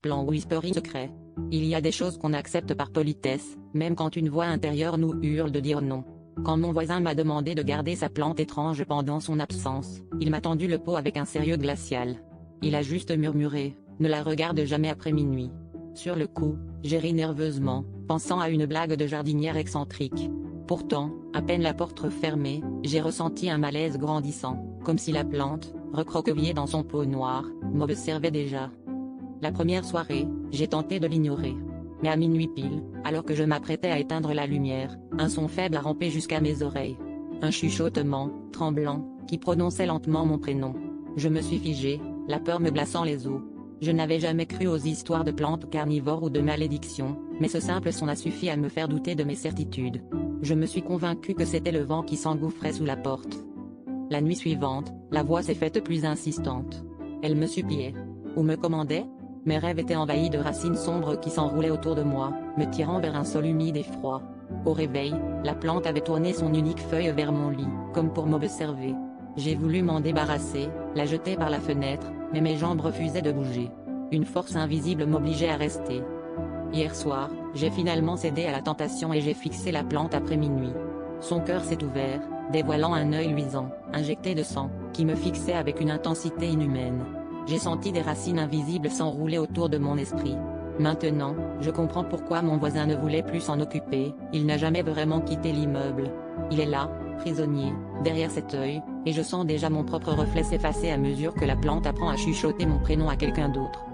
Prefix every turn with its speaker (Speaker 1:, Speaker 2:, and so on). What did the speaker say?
Speaker 1: Plan whispering secret. Il y a des choses qu'on accepte par politesse, même quand une voix intérieure nous hurle de dire non. Quand mon voisin m'a demandé de garder sa plante étrange pendant son absence, il m'a tendu le pot avec un sérieux glacial. Il a juste murmuré, ne la regarde jamais après minuit. Sur le coup, j'ai ri nerveusement, pensant à une blague de jardinière excentrique. Pourtant, à peine la porte refermée, j'ai ressenti un malaise grandissant, comme si la plante, recroquevillée dans son pot noir, m'observait déjà. La première soirée, j'ai tenté de l'ignorer. Mais à minuit pile, alors que je m'apprêtais à éteindre la lumière, un son faible a rampé jusqu'à mes oreilles. Un chuchotement, tremblant, qui prononçait lentement mon prénom. Je me suis figé, la peur me glaçant les os. Je n'avais jamais cru aux histoires de plantes carnivores ou de malédictions, mais ce simple son a suffi à me faire douter de mes certitudes. Je me suis convaincu que c'était le vent qui s'engouffrait sous la porte. La nuit suivante, la voix s'est faite plus insistante. Elle me suppliait. Ou me commandait. Mes rêves étaient envahis de racines sombres qui s'enroulaient autour de moi, me tirant vers un sol humide et froid. Au réveil, la plante avait tourné son unique feuille vers mon lit, comme pour m'observer. J'ai voulu m'en débarrasser, la jeter par la fenêtre, mais mes jambes refusaient de bouger. Une force invisible m'obligeait à rester. Hier soir, j'ai finalement cédé à la tentation et j'ai fixé la plante après minuit. Son cœur s'est ouvert, dévoilant un œil luisant, injecté de sang, qui me fixait avec une intensité inhumaine. J'ai senti des racines invisibles s'enrouler autour de mon esprit. Maintenant, je comprends pourquoi mon voisin ne voulait plus s'en occuper, il n'a jamais vraiment quitté l'immeuble. Il est là, prisonnier, derrière cet œil, et je sens déjà mon propre reflet s'effacer à mesure que la plante apprend à chuchoter mon prénom à quelqu'un d'autre.